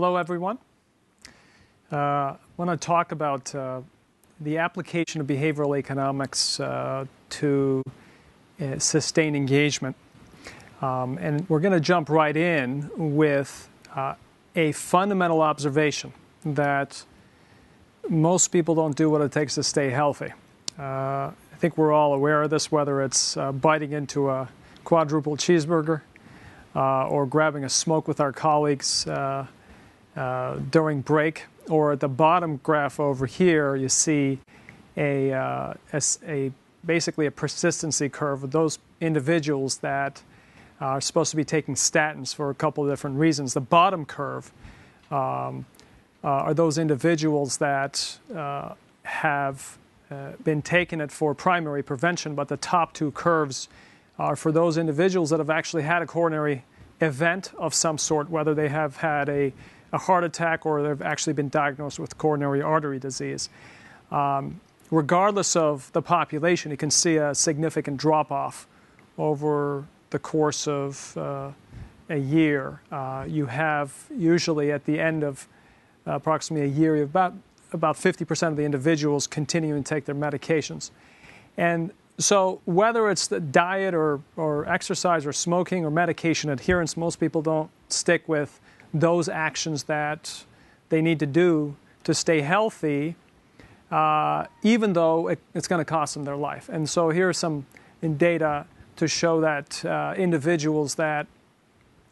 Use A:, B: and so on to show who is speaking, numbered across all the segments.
A: Hello, everyone. I want to talk about the application of behavioral economics to sustain engagement. And we're going to jump right in with a fundamental observation that most people don't do what it takes to stay healthy. I think we're all aware of this, whether it's biting into a quadruple cheeseburger or grabbing a smoke with our colleagues during break, or at the bottom graph over here, you see basically a persistency curve of those individuals that are supposed to be taking statins for a couple of different reasons. The bottom curve are those individuals that have been taking it for primary prevention, but the top two curves are for those individuals that have actually had a coronary event of some sort, whether they have had a heart attack or they've actually been diagnosed with coronary artery disease. Regardless of the population, you can see a significant drop-off over the course of a year. You have usually at the end of approximately a year, you have about 50% of the individuals continuing to take their medications. And so whether it's the diet or exercise or smoking or medication adherence, most people don't stick with those actions that they need to do to stay healthy, even though it's going to cost them their life. And so here's some data to show that individuals that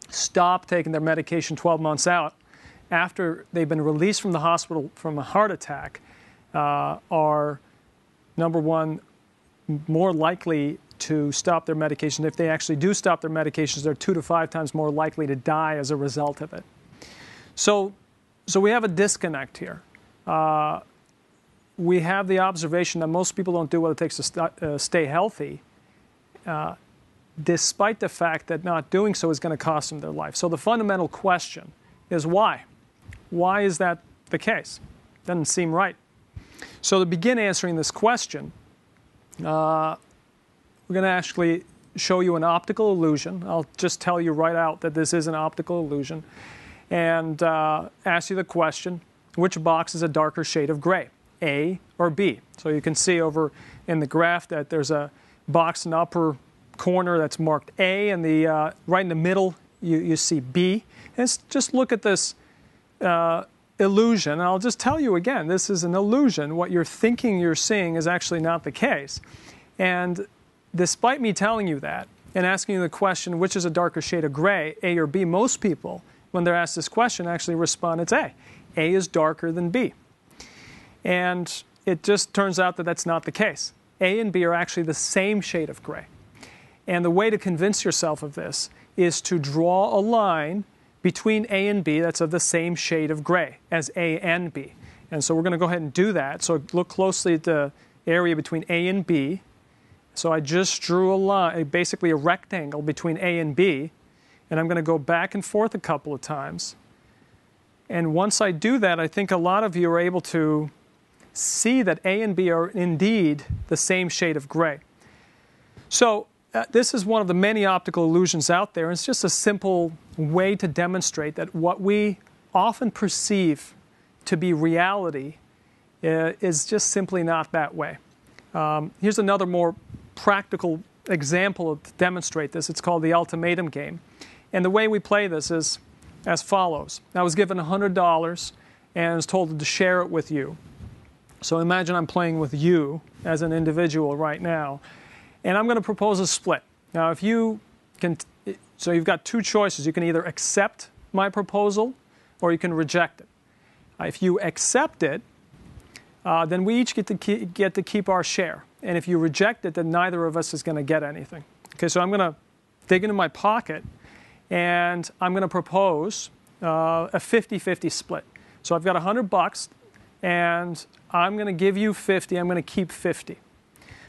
A: stop taking their medication 12 months out after they've been released from the hospital from a heart attack are, number one, more likely to stop their medication. If they actually do stop their medications, they're 2 to 5 times more likely to die as a result of it. So we have a disconnect here. We have the observation that most people don't do what it takes to stay healthy, despite the fact that not doing so is going to cost them their life. So the fundamental question is why? Why is that the case? Doesn't seem right. So to begin answering this question, we're going to actually show you an optical illusion. I'll just tell you right out that this is an optical illusion and ask you the question, which box is a darker shade of gray, A or B? So you can see over in the graph that there's a box in the upper corner that's marked A, and the right in the middle you see B. And just look at this illusion. And I'll just tell you again, this is an illusion. What you're thinking you're seeing is actually not the case. And despite me telling you that and asking you the question, which is a darker shade of gray, A or B, most people, when they're asked this question, actually respond, it's A. A is darker than B. And it just turns out that that's not the case. A and B are actually the same shade of gray. And the way to convince yourself of this is to draw a line between A and B that's of the same shade of gray as A and B. And so we're going to go ahead and do that. So look closely at the area between A and B. So I just drew a line, basically a rectangle between A and B, and I'm going to go back and forth a couple of times. And once I do that, I think a lot of you are able to see that A and B are indeed the same shade of gray. So this is one of the many optical illusions out there. It's just a simple way to demonstrate that what we often perceive to be reality is just simply not that way. Here's another more practical example to demonstrate this. It's called the Ultimatum Game. And the way we play this is as follows. I was given $100 and was told to share it with you. So imagine I'm playing with you as an individual right now. And I'm going to propose a split. Now, if you can, so you've got two choices. You can either accept my proposal or you can reject it. If you accept it, then we each get to keep our share. And if you reject it, then neither of us is going to get anything. Okay, so I'm going to dig into my pocket and I'm going to propose a 50-50 split. So I've got $100 and I'm going to give you 50. I'm going to keep 50.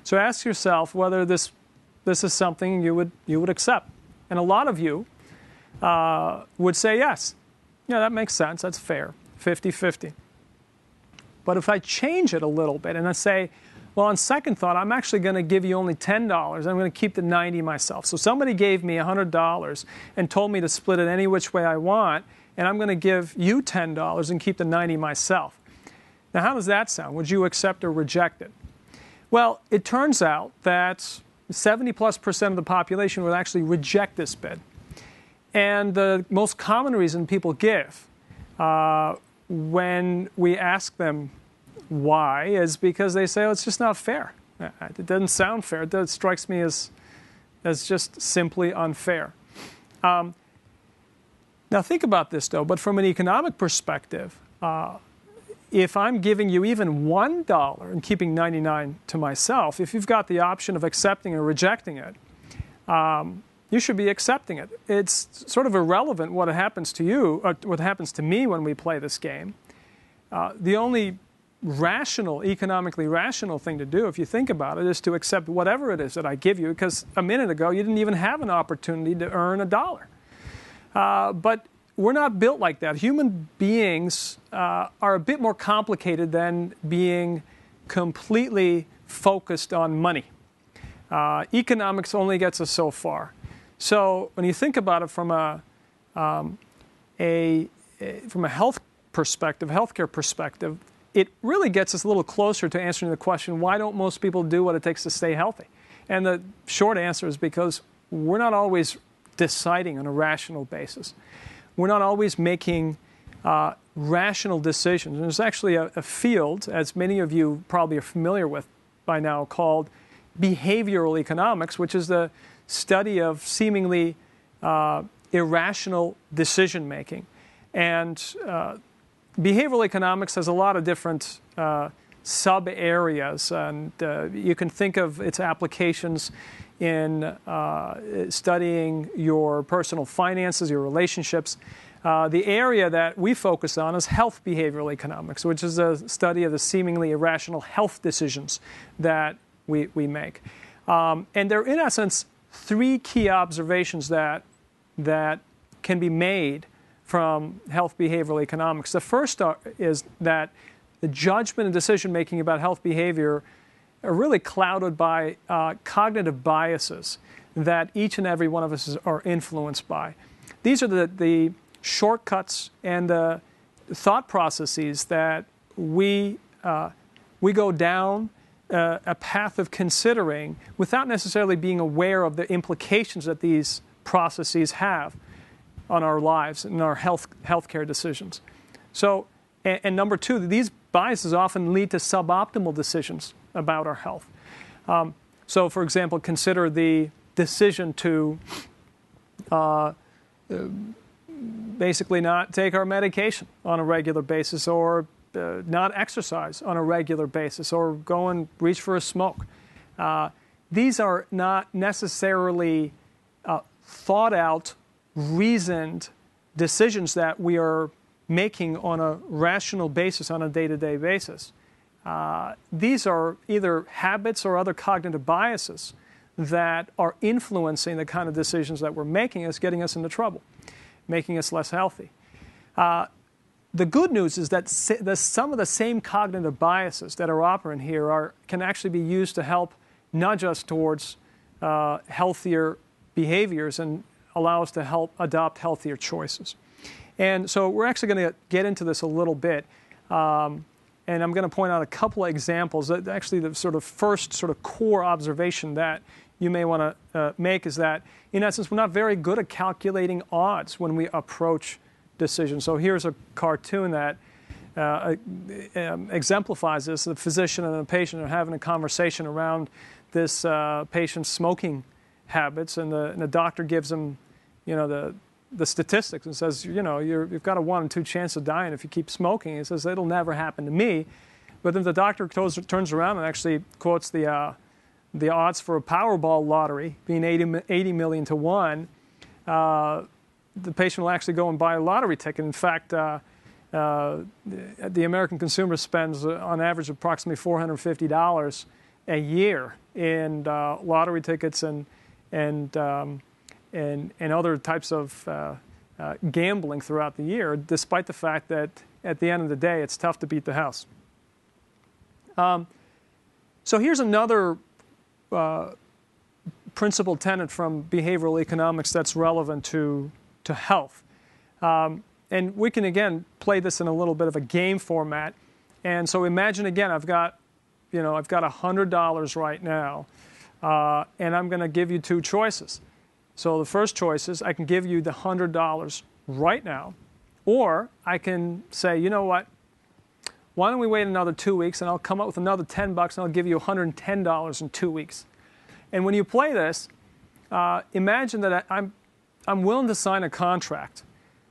A: So ask yourself whether this is something you would accept. And a lot of you would say yes. Yeah, that makes sense. That's fair. 50-50. But if I change it a little bit and I say, well, on second thought, I'm actually going to give you only $10. I'm going to keep the 90 myself. So somebody gave me $100 and told me to split it any which way I want, and I'm going to give you $10 and keep the 90 myself. Now, how does that sound? Would you accept or reject it? Well, it turns out that 70+% of the population would actually reject this bid. And the most common reason people give when we ask them why is because they say, oh, it's just not fair. It doesn't sound fair. It strikes me as just simply unfair. Now think about this, though, but from an economic perspective, if I'm giving you even $1 and keeping 99 to myself, if you've got the option of accepting or rejecting it, you should be accepting it. It's sort of irrelevant what happens to you, or what happens to me when we play this game. The only rational, economically rational thing to do, if you think about it, is to accept whatever it is that I give you, because a minute ago you didn't even have an opportunity to earn $1. But we're not built like that. Human beings are a bit more complicated than being completely focused on money. Economics only gets us so far. So when you think about it from a health perspective, healthcare perspective, it really gets us a little closer to answering the question, why don't most people do what it takes to stay healthy? And the short answer is because we're not always deciding on a rational basis. We're not always making rational decisions. And there's actually a field, as many of you probably are familiar with by now, called behavioral economics, which is the study of seemingly irrational decision-making. And behavioral economics has a lot of different sub-areas, and you can think of its applications in studying your personal finances, your relationships. The area that we focus on is health behavioral economics, which is a study of the seemingly irrational health decisions that we make. And there are, in essence, three key observations that can be made from health behavioral economics. The first is that the judgment and decision-making about health behavior are really clouded by cognitive biases that each and every one of us are influenced by. These are the shortcuts and the thought processes that we go down a path of considering without necessarily being aware of the implications that these processes have on our lives and our healthcare decisions. So, and number two, these biases often lead to suboptimal decisions about our health. So, for example, consider the decision to basically not take our medication on a regular basis, or not exercise on a regular basis, or go and reach for a smoke. These are not necessarily thought out, reasoned decisions that we are making on a rational basis on a day-to-day basis. These are either habits or other cognitive biases that are influencing the kind of decisions that we're making, is getting us into trouble, making us less healthy. The good news is that some of the same cognitive biases that are operant here can actually be used to help nudge us towards healthier behaviors and allow us to help adopt healthier choices. And so we're actually going to get into this a little bit. And I'm going to point out a couple of examples. Actually, the sort of first sort of core observation that you may want to make is that, in essence, we're not very good at calculating odds when we approach decisions. So here's a cartoon that exemplifies this. The physician and the patient are having a conversation around this patient's smoking habits, and the doctor gives him, the statistics and says, you've got a 1 in 2 chance of dying if you keep smoking. He says, it'll never happen to me. But then the doctor turns around and actually quotes the odds for a Powerball lottery being 80 million to 1. The patient will actually go and buy a lottery ticket. In fact, the American consumer spends on average approximately $450 a year in lottery tickets and other types of gambling throughout the year, despite the fact that at the end of the day, it's tough to beat the house. So here's another principal tenet from behavioral economics that's relevant to health. and we can, again, play this in a little bit of a game format. And so imagine, again, I've got $100 right now, and I'm going to give you two choices. So the first choice is I can give you the $100 right now, or I can say, you know what, why don't we wait another 2 weeks, and I'll come up with another $10, and I'll give you $110 in 2 weeks. And when you play this, imagine that I'm willing to sign a contract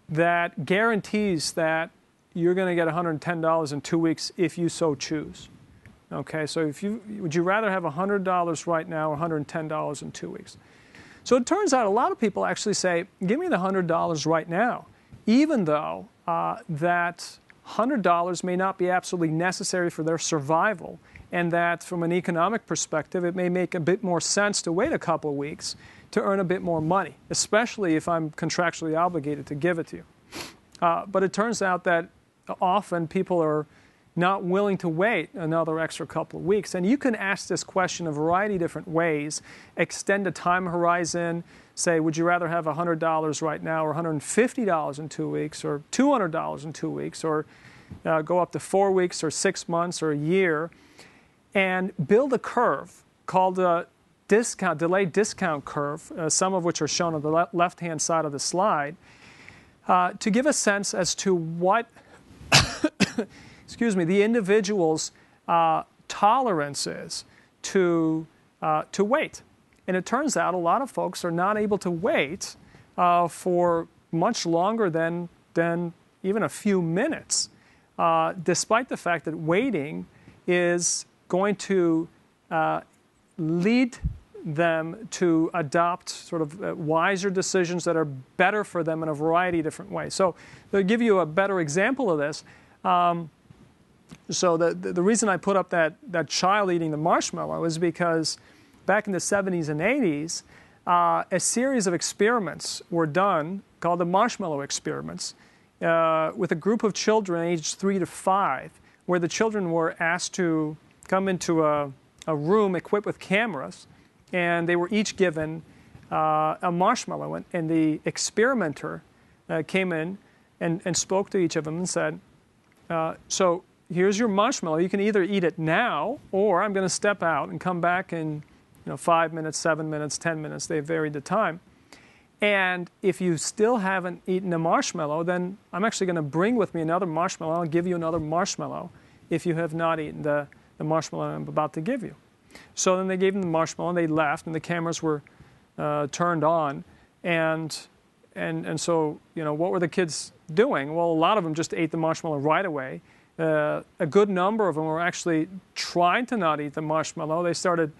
A: that guarantees that you're going to get $110 in 2 weeks if you so choose. Okay, so would you rather have $100 right now or $110 in 2 weeks? So it turns out a lot of people actually say, give me the $100 right now, even though that $100 may not be absolutely necessary for their survival, and that from an economic perspective, it may make a bit more sense to wait a couple of weeks to earn a bit more money, especially if I'm contractually obligated to give it to you. But it turns out that often people are not willing to wait another extra couple of weeks. And you can ask this question a variety of different ways. Extend the time horizon. Say, would you rather have $100 right now or $150 in 2 weeks or $200 in 2 weeks, or go up to 4 weeks or 6 months or a year, and build a curve called a delayed discount curve, some of which are shown on the left-hand side of the slide, to give a sense as to what excuse me, the individual's tolerance is to wait. And it turns out a lot of folks are not able to wait for much longer than even a few minutes, despite the fact that waiting is going to lead them to adopt sort of wiser decisions that are better for them in a variety of different ways. So to give you a better example of this, so the reason I put up that child eating the marshmallow is because back in the 70s and 80s, a series of experiments were done called the marshmallow experiments with a group of children aged 3 to 5, where the children were asked to come into a room equipped with cameras, and they were each given a marshmallow. And the experimenter came in and spoke to each of them and said, so here's your marshmallow. You can either eat it now, or I'm going to step out and come back in 5 minutes, 7 minutes, 10 minutes. They varied the time. And if you still haven't eaten a marshmallow, then I'm actually going to bring with me another marshmallow. I'll give you another marshmallow if you have not eaten the marshmallow I'm about to give you. So then they gave them the marshmallow, and they left, and the cameras were turned on. And so, what were the kids doing? Well, a lot of them just ate the marshmallow right away. A good number of them were actually trying to not eat the marshmallow. They started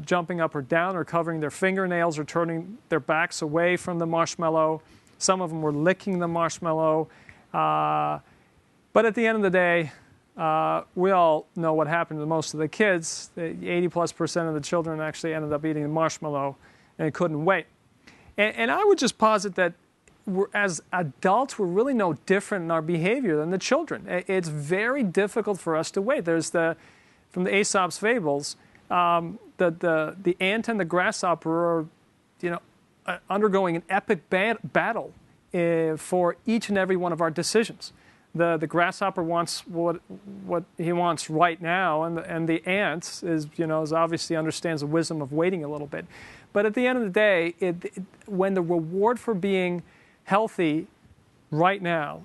A: jumping up or down, or covering their fingernails, or turning their backs away from the marshmallow. Some of them were licking the marshmallow. But at the end of the day, we all know what happened to most of the kids. 80+% of the children actually ended up eating the marshmallow and couldn't wait. And I would just posit that as adults, we're really no different in our behavior than the children. It's very difficult for us to wait. There's from the Aesop's fables, the ant and the grasshopper are, undergoing an epic battle for each and every one of our decisions. The grasshopper wants what he wants right now, and the ant is obviously understands the wisdom of waiting a little bit. But at the end of the day, when the reward for being healthy right now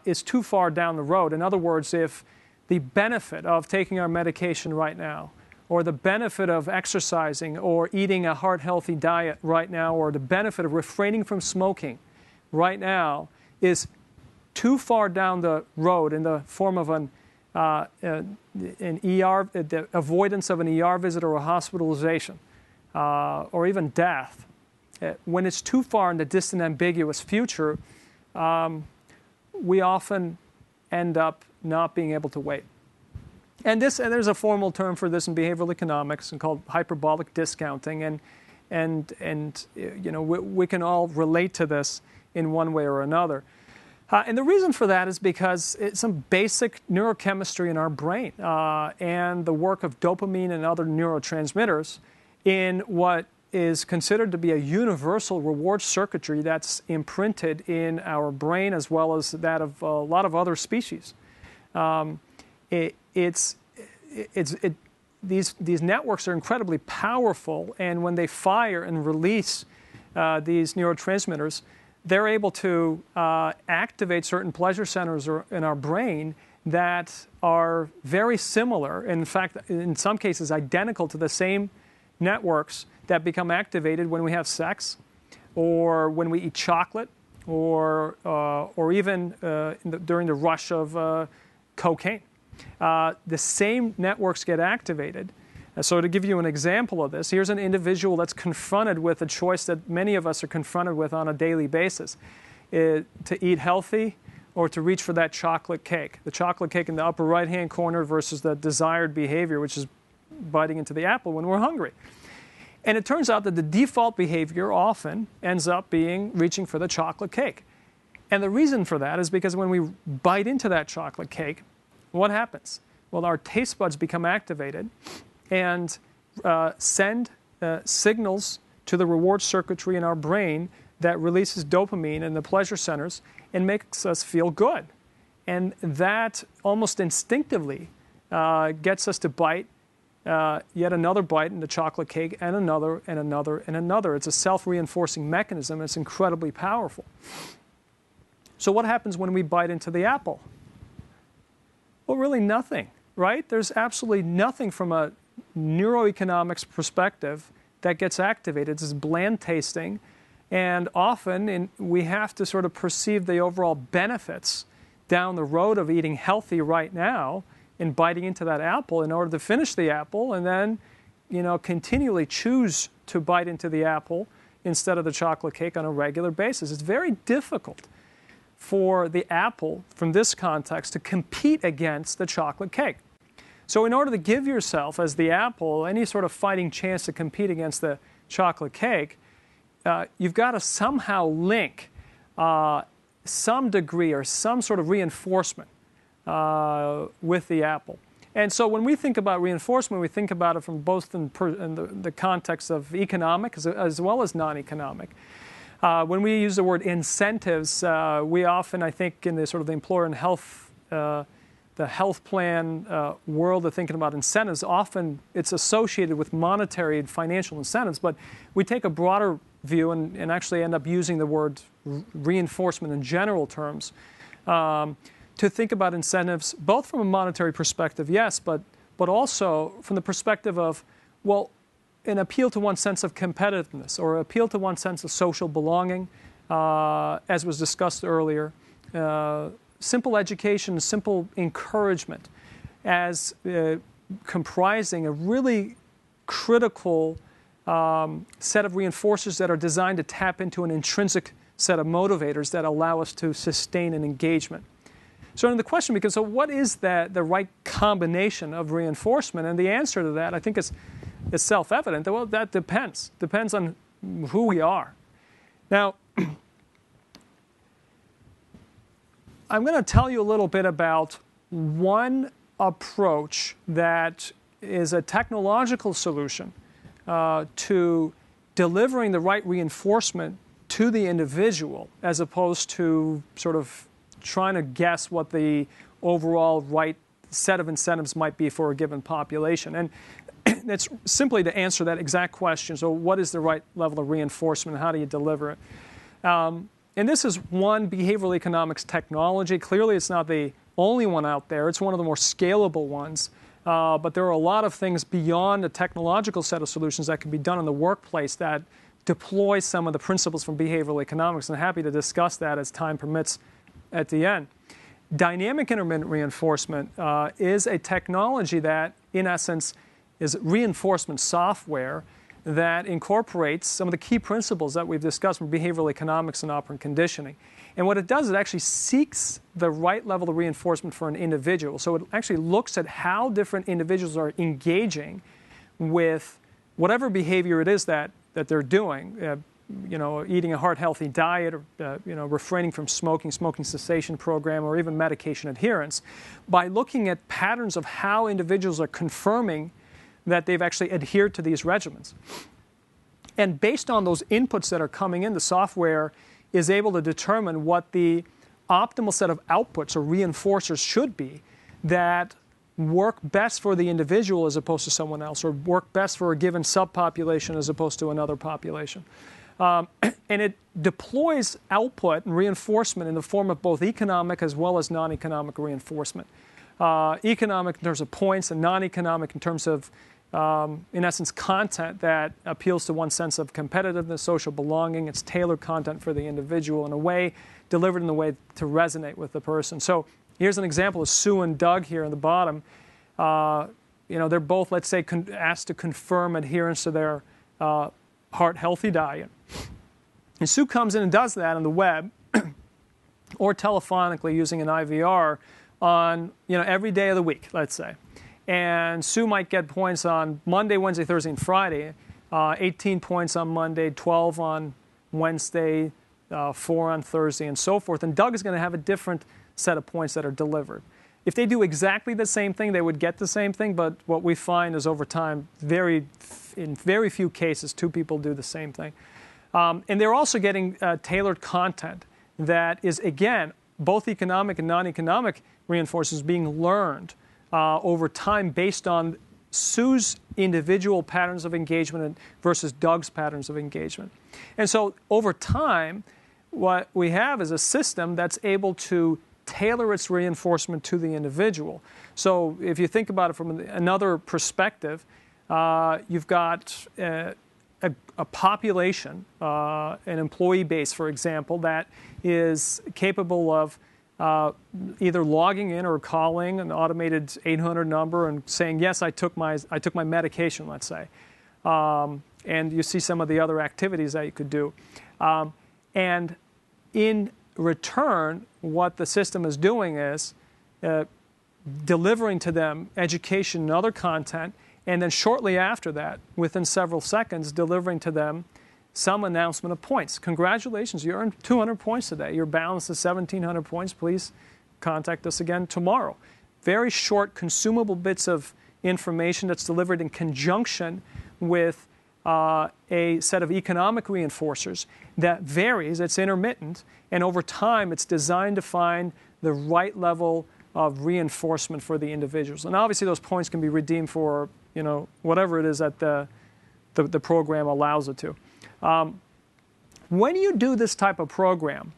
A: is too far down the road, in other words, if the benefit of taking our medication right now, or the benefit of exercising or eating a heart-healthy diet right now, or the benefit of refraining from smoking right now is too far down the road in the form of an ER, the avoidance of an ER visit or a hospitalization, or even death, when it's too far in the distant, ambiguous future, we often end up not being able to wait. And there's a formal term for this in behavioral economics called hyperbolic discounting, and we can all relate to this in one way or another. And the reason for that is because it's some basic neurochemistry in our brain and the work of dopamine and other neurotransmitters in what is considered to be a universal reward circuitry that's imprinted in our brain as well as that of a lot of other species. These networks are incredibly powerful, and when they fire and release these neurotransmitters, they're able to activate certain pleasure centers in our brain that are very similar, in fact, in some cases identical to the same networks that become activated when we have sex, or when we eat chocolate, or even during the rush of cocaine. The same networks get activated. So to give you an example of this, here's an individual that's confronted with a choice that many of us are confronted with on a daily basis, to eat healthy or to reach for that chocolate cake. The chocolate cake in the upper right-hand corner versus the desired behavior, which is biting into the apple when we're hungry. And it turns out that the default behavior often ends up being reaching for the chocolate cake. And the reason for that is because when we bite into that chocolate cake, what happens? Well, our taste buds become activated and send signals to the reward circuitry in our brain that releases dopamine in the pleasure centers and makes us feel good. And that almost instinctively gets us to bite yet another bite in the chocolate cake, and another, and another, and another. It's a self-reinforcing mechanism. It's incredibly powerful. So what happens when we bite into the apple? Well, really nothing, right? There's absolutely nothing from a neuroeconomics perspective that gets activated. It's bland tasting, and often we have to sort of perceive the overall benefits down the road of eating healthy right now and biting into that apple in order to finish the apple, and then, continually choose to bite into the apple instead of the chocolate cake on a regular basis. It's very difficult for the apple, from this context, to compete against the chocolate cake. So in order to give yourself, as the apple, any sort of fighting chance to compete against the chocolate cake, you've got to somehow link some degree or some sort of reinforcement with the apple. And so when we think about reinforcement, we think about it from both in the context of economic as well as non-economic. When we use the word incentives, we often, I think, in the sort of the employer and health, the health plan world of thinking about incentives, often it's associated with monetary and financial incentives, but we take a broader view and actually end up using the word reinforcement in general terms to think about incentives, both from a monetary perspective, yes, but also from the perspective of, well, an appeal to one's sense of competitiveness or appeal to one's sense of social belonging, as was discussed earlier. Simple education, simple encouragement as comprising a really critical set of reinforcers that are designed to tap into an intrinsic set of motivators that allow us to sustain an engagement. So then the question becomes, so what is the right combination of reinforcement? And the answer to that, I think, is self-evident. Well, that depends. Depends on who we are. Now, I'm going to tell you a little bit about one approach that is a technological solution to delivering the right reinforcement to the individual, as opposed to sort of trying to guess what the overall right set of incentives might be for a given population. And it's simply to answer that exact question. So what is the right level of reinforcement, and how do you deliver it? And this is one behavioral economics technology. Clearly, it's not the only one out there. It's one of the more scalable ones. But there are a lot of things beyond a technological set of solutions that can be done in the workplace that deploy some of the principles from behavioral economics. And I'm happy to discuss that as time permits at the end. Dynamic intermittent reinforcement is a technology that, in essence, is reinforcement software that incorporates some of the key principles that we've discussed from behavioral economics and operant conditioning. And what it does, it actually seeks the right level of reinforcement for an individual. So it actually looks at how different individuals are engaging with whatever behavior it is that they're doing. Eating a heart-healthy diet, or refraining from smoking cessation program, or even medication adherence, by looking at patterns of how individuals are confirming that they've actually adhered to these regimens. And based on those inputs that are coming in, the software is able to determine what the optimal set of outputs or reinforcers should be that work best for the individual as opposed to someone else, or work best for a given subpopulation as opposed to another population. And it deploys output and reinforcement in the form of both economic as well as non-economic reinforcement. Economic in terms of points, and non-economic in terms of, in essence, content that appeals to one's sense of competitiveness, social belonging. It's tailored content for the individual in a way, delivered in a way to resonate with the person. So here's an example of Sue and Doug here in the bottom. They're both, let's say, asked to confirm adherence to their heart-healthy diet. And Sue comes in and does that on the web or telephonically using an IVR on every day of the week, let's say. And Sue might get points on Monday, Wednesday, Thursday, and Friday, 18 points on Monday, 12 on Wednesday, 4 on Thursday, and so forth. And Doug is going to have a different set of points that are delivered. If they do exactly the same thing, they would get the same thing, but what we find is over time, in very few cases, two people do the same thing. And they're also getting tailored content that is, again, both economic and non-economic reinforcements being learned over time based on Sue's individual patterns of engagement versus Doug's patterns of engagement. And so over time, what we have is a system that's able to tailor its reinforcement to the individual. So if you think about it from another perspective, you've got a population, an employee base, for example, that is capable of either logging in or calling an automated 800 number and saying, yes, I took my medication, let's say. And you see some of the other activities that you could do. And in return, what the system is doing is delivering to them education and other content, and then shortly after that, within several seconds, delivering to them some announcement of points. Congratulations, you earned 200 points today. Your balance is 1,700 points. Please contact us again tomorrow. Very short, consumable bits of information that's delivered in conjunction with a set of economic reinforcers that varies, it's intermittent, and over time it's designed to find the right level of reinforcement for the individuals. And obviously those points can be redeemed for whatever it is that the program allows it to. When you do this type of program,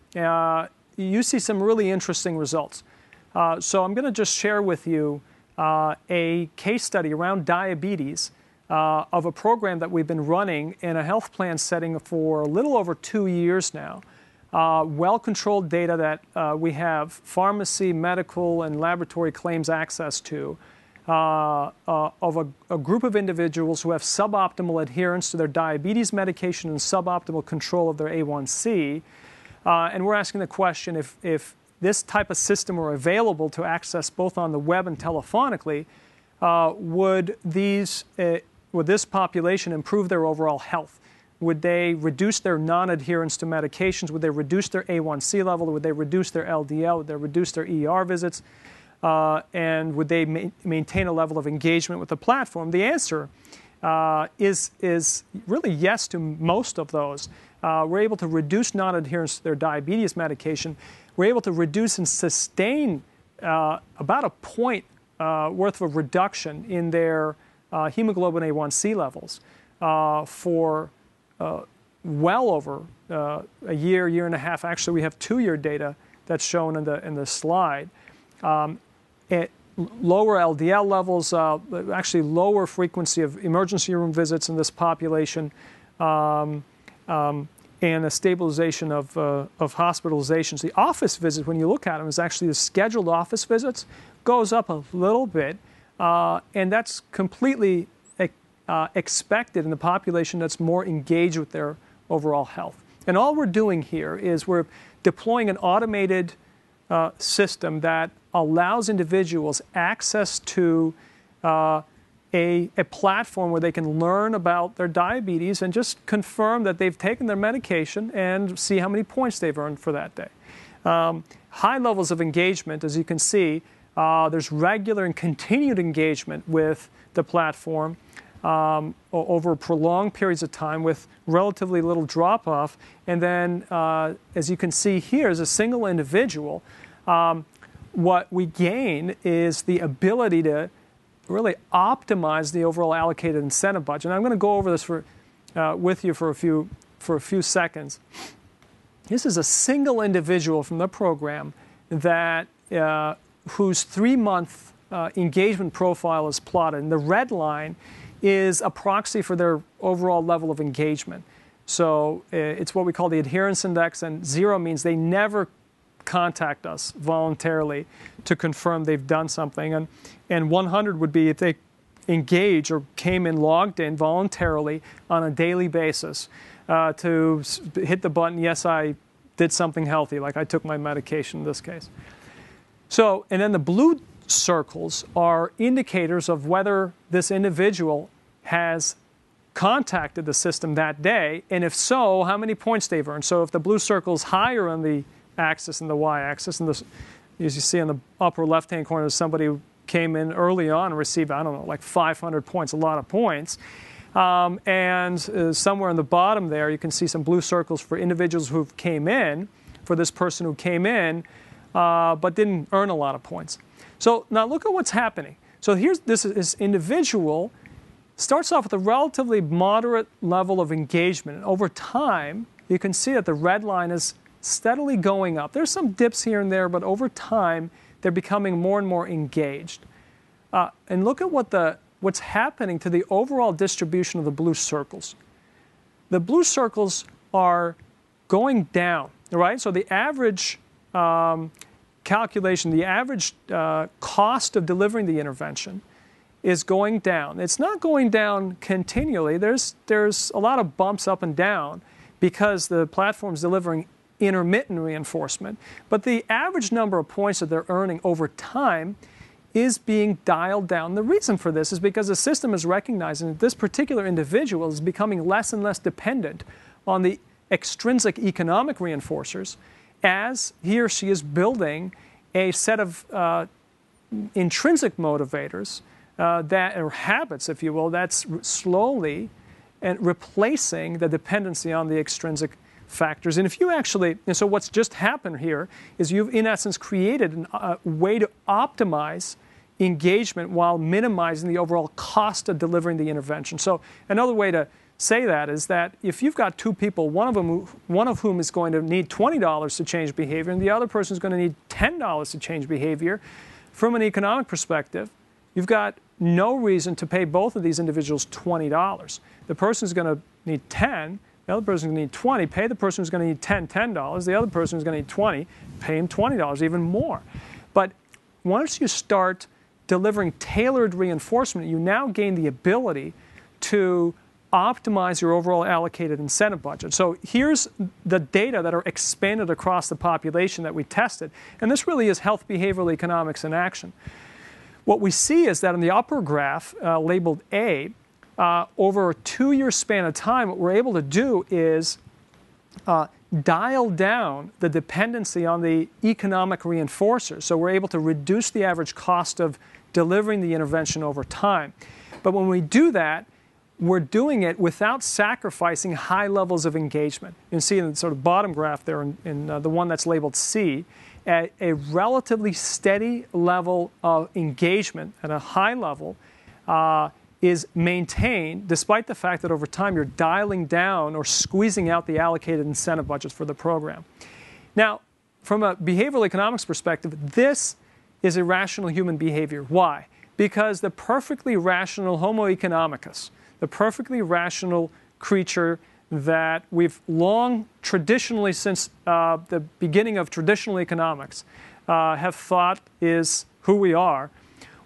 A: you see some really interesting results. So I'm going to just share with you a case study around diabetes of a program that we've been running in a health plan setting for a little over 2 years now. Well-controlled data that we have pharmacy, medical, and laboratory claims access to of a group of individuals who have suboptimal adherence to their diabetes medication and suboptimal control of their A1C. And we're asking the question, if this type of system were available to access both on the web and telephonically, would this population improve their overall health? Would they reduce their non-adherence to medications? Would they reduce their A1C level? Would they reduce their LDL? Would they reduce their ER visits? And would they maintain a level of engagement with the platform? The answer is really yes to most of those. We're able to reduce non-adherence to their diabetes medication. We're able to reduce and sustain about a point worth of reduction in their hemoglobin A1C levels for well over a year, year and a half. Actually, we have 2-year data that's shown in the slide. Lower LDL levels, actually lower frequency of emergency room visits in this population, and a stabilization of hospitalizations. The office visits, when you look at them, is actually the scheduled office visits goes up a little bit, and that's completely expected in the population that's more engaged with their overall health. And all we're doing here is we're deploying an automated system that allows individuals access to a platform where they can learn about their diabetes and just confirm that they've taken their medication and see how many points they've earned for that day. High levels of engagement, as you can see. There's regular and continued engagement with the platform. over prolonged periods of time with relatively little drop-off. And then, as you can see here, as a single individual, what we gain is the ability to really optimize the overall allocated incentive budget. And I'm going to go over this with you for a few seconds. This is a single individual from the program that whose 3-month engagement profile is plotted. And the red line is a proxy for their overall level of engagement. So it's what we call the adherence index, and 0 means they never contact us voluntarily to confirm they've done something. And 100 would be if they engage or came in logged in voluntarily on a daily basis to hit the button, yes, I did something healthy, like I took my medication in this case. So, and then the blue circles are indicators of whether this individual has contacted the system that day, and if so, how many points they've earned. So if the blue circle is higher on the axis than the y-axis, and this, as you see in the upper left-hand corner, somebody who came in early on and received, I don't know, like 500 points, a lot of points. Somewhere in the bottom there, you can see some blue circles for individuals who came in, for this person who came in, but didn't earn a lot of points. So now look at what's happening. So here's this individual starts off with a relatively moderate level of engagement. And over time, you can see that the red line is steadily going up. There's some dips here and there, but over time, they're becoming more and more engaged. And look at what's happening to the overall distribution of the blue circles. The blue circles are going down, right? So the average calculation, the average cost of delivering the intervention is going down. It's not going down continually. There's a lot of bumps up and down because the platform's delivering intermittent reinforcement. But the average number of points that they're earning over time is being dialed down. The reason for this is because the system is recognizing that this particular individual is becoming less and less dependent on the extrinsic economic reinforcers as he or she is building a set of intrinsic motivators or habits, if you will, that's slowly and replacing the dependency on the extrinsic factors. And if you actually, and so what's just happened here is you've in essence created a way to optimize engagement while minimizing the overall cost of delivering the intervention. So another way to say that is that if you've got two people, one of whom is going to need $20 to change behavior and the other person is going to need $10 to change behavior, from an economic perspective, you've got no reason to pay both of these individuals $20. The person is going to need 10, the other person is going to need 20. Pay the person who's going to need $10. The other person who's going to need 20, pay him $20, even more. But once you start delivering tailored reinforcement, you now gain the ability to optimize your overall allocated incentive budget. So here's the data that are expanded across the population that we tested. And this really is health behavioral economics in action. What we see is that in the upper graph, labeled A, over a 2-year span of time, what we're able to do is dial down the dependency on the economic reinforcers. So we're able to reduce the average cost of delivering the intervention over time. But when we do that, we're doing it without sacrificing high levels of engagement. You can see in the sort of bottom graph there in the one that's labeled C, a relatively steady level of engagement at a high level is maintained despite the fact that over time you're dialing down or squeezing out the allocated incentive budgets for the program. Now, from a behavioral economics perspective, this is irrational human behavior. Why? Because the perfectly rational Homo economicus, the perfectly rational creature that we've long traditionally, since the beginning of traditional economics, have thought is who we are,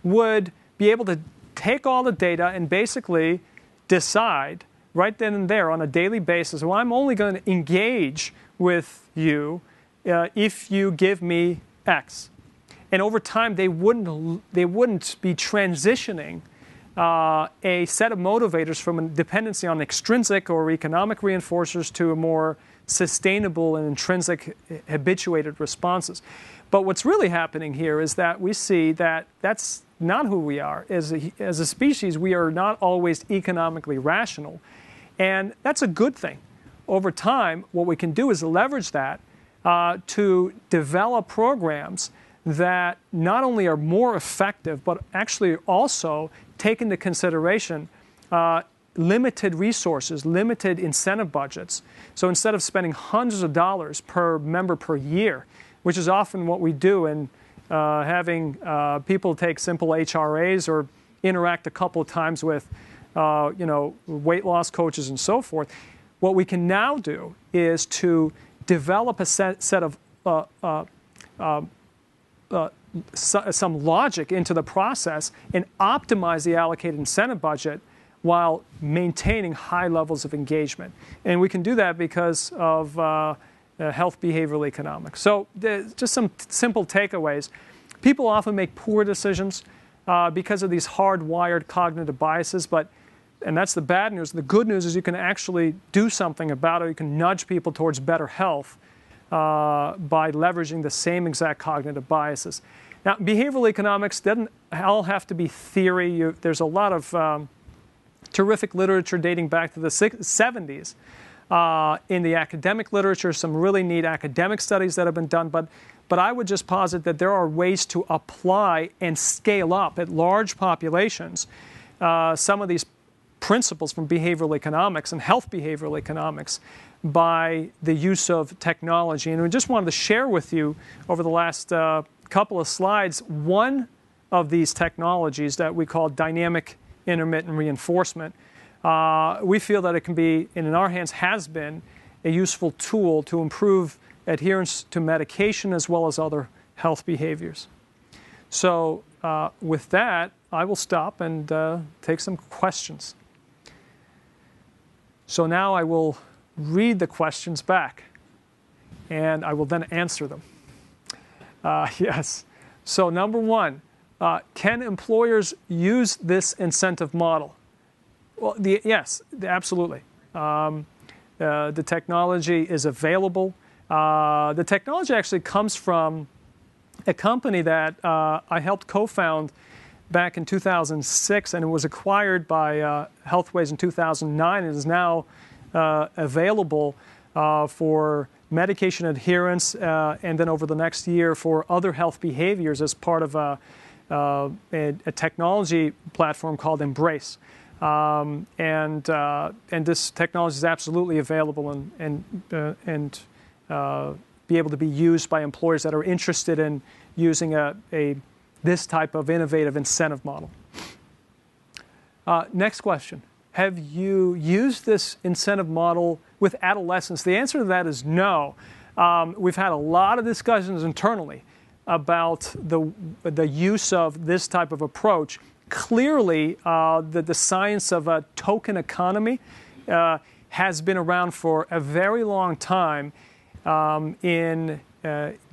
A: would be able to take all the data and basically decide right then and there on a daily basis, well, I'm only going to engage with you if you give me X. And over time, they wouldn't be transitioning a set of motivators from a dependency on extrinsic or economic reinforcers to a more sustainable and intrinsic habituated responses. But what's really happening here is that we see that that's not who we are. As a species, we are not always economically rational. And that's a good thing. Over time, what we can do is leverage that to develop programs that not only are more effective, but actually also take into consideration limited resources, limited incentive budgets. So instead of spending hundreds of dollars per member per year, which is often what we do in having people take simple HRAs or interact a couple of times with weight loss coaches and so forth, what we can now do is to develop a set of some logic into the process and optimize the allocated incentive budget while maintaining high levels of engagement. And we can do that because of health behavioral economics. So just some simple takeaways. People often make poor decisions because of these hardwired cognitive biases, and that's the bad news. The good news is you can actually do something about it. You can nudge people towards better health by leveraging the same exact cognitive biases. Now, behavioral economics doesn't all have to be theory. There's a lot of terrific literature dating back to the 70s. In the academic literature, some really neat academic studies that have been done, but I would just posit that there are ways to apply and scale up at large populations some of these principles from behavioral economics and health behavioral economics by the use of technology. And we just wanted to share with you over the last couple of slides one of these technologies that we call dynamic intermittent reinforcement. We feel that it can be, and in our hands has been, a useful tool to improve adherence to medication as well as other health behaviors. So with that, I will stop and take some questions. So now I will read the questions back, and I will then answer them. Yes. So number one, can employers use this incentive model? Well, yes, absolutely. The technology is available. The technology actually comes from a company that I helped co-found back in 2006, and it was acquired by Healthways in 2009 and is now available for medication adherence and then over the next year for other health behaviors as part of a technology platform called Embrace. And this technology is absolutely available and be able to be used by employers that are interested in using this type of innovative incentive model. Next question. Have you used this incentive model with adolescents? The answer to that is no. We've had a lot of discussions internally about the use of this type of approach. Clearly, the science of a token economy has been around for a very long time in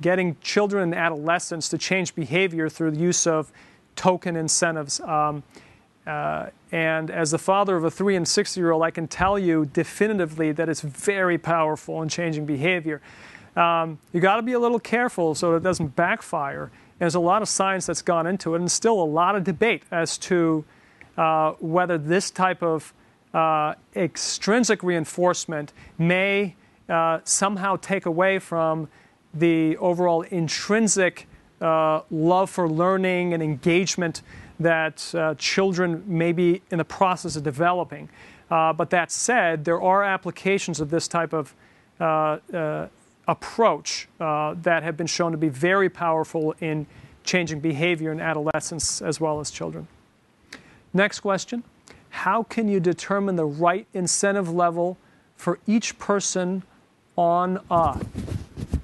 A: getting children and adolescents to change behavior through the use of token incentives. And as the father of a 3- and 6-year-old, I can tell you definitively that it's very powerful in changing behavior. You got to be a little careful so it doesn't backfire. There's a lot of science that's gone into it, and still a lot of debate as to whether this type of extrinsic reinforcement may somehow take away from the overall intrinsic love for learning and engagement that children may be in the process of developing. But that said, there are applications of this type of approach that have been shown to be very powerful in changing behavior in adolescents as well as children. Next question. How can you determine the right incentive level for each person on a...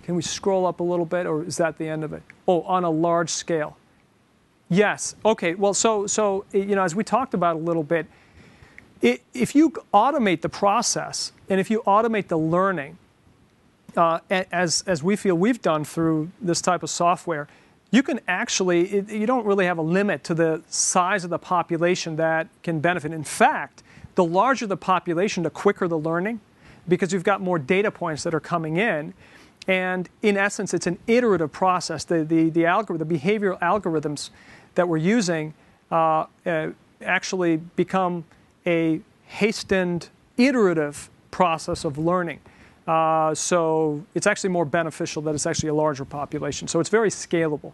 A: Can we scroll up a little bit, or is that the end of it? Oh, on a large scale. Yes. Okay. Well, so as we talked about a little bit, if you automate the process and if you automate the learning, as we feel we've done through this type of software, you can actually, you don't really have a limit to the size of the population that can benefit. In fact, the larger the population, the quicker the learning, because you've got more data points that are coming in. And in essence, it's an iterative process. The behavioral algorithms that we're using actually become a hastened, iterative process of learning. So it's actually more beneficial that it's actually a larger population. So it's very scalable.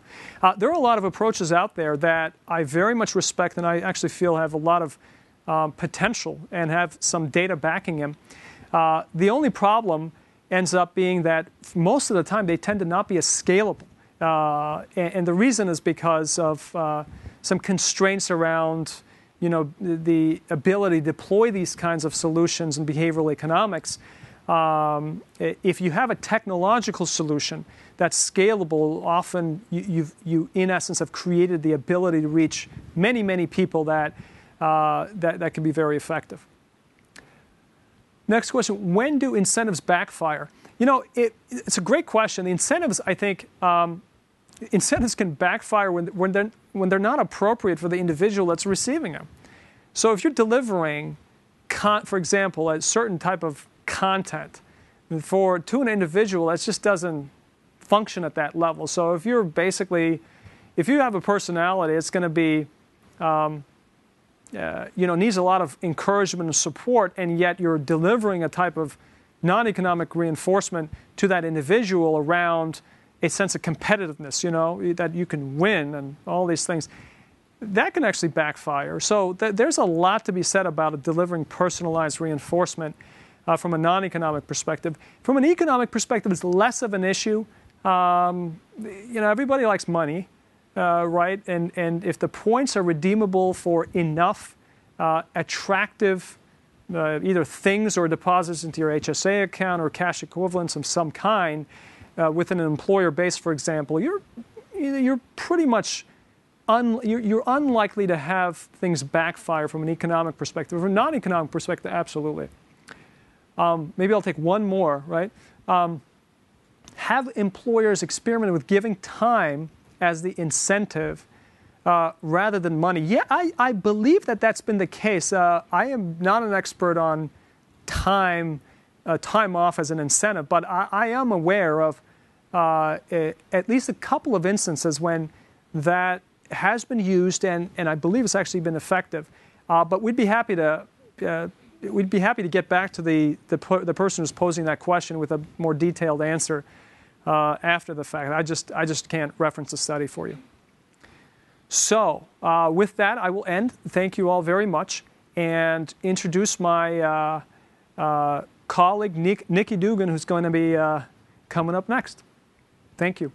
A: There are a lot of approaches out there that I very much respect and I actually feel have a lot of potential and have some data backing them. The only problem ends up being that most of the time they tend to not be as scalable. And the reason is because of some constraints around the ability to deploy these kinds of solutions in behavioral economics. If you have a technological solution that's scalable, often you in essence have created the ability to reach many, many people that can be very effective. Next question, when do incentives backfire? It's a great question. The incentives, I think, incentives can backfire when they're not appropriate for the individual that's receiving them. So if you're delivering, for example, a certain type of content to an individual, that just doesn't function at that level. So if you have a personality, it's going to be, needs a lot of encouragement and support, and yet you're delivering a type of non-economic reinforcement to that individual around a sense of competitiveness, that you can win and all these things. That can actually backfire. So there's a lot to be said about delivering personalized reinforcement from a non-economic perspective. From an economic perspective, it's less of an issue. Everybody likes money, right? And if the points are redeemable for enough attractive either things or deposits into your HSA account or cash equivalents of some kind within an employer base, for example, you're pretty much you're unlikely to have things backfire from an economic perspective. From a non-economic perspective, absolutely. Maybe I'll take one more, right? Have employers experimented with giving time as the incentive rather than money? Yeah, I believe that's been the case. I am not an expert on time off as an incentive, but I am aware of at least a couple of instances when that has been used, and I believe it's actually been effective. But we'd be happy to get back to the person who's posing that question with a more detailed answer after the fact. I just can't reference the study for you. So with that, I will end. Thank you all very much, and introduce my colleague Nikki Dugan, who's going to be coming up next. Thank you.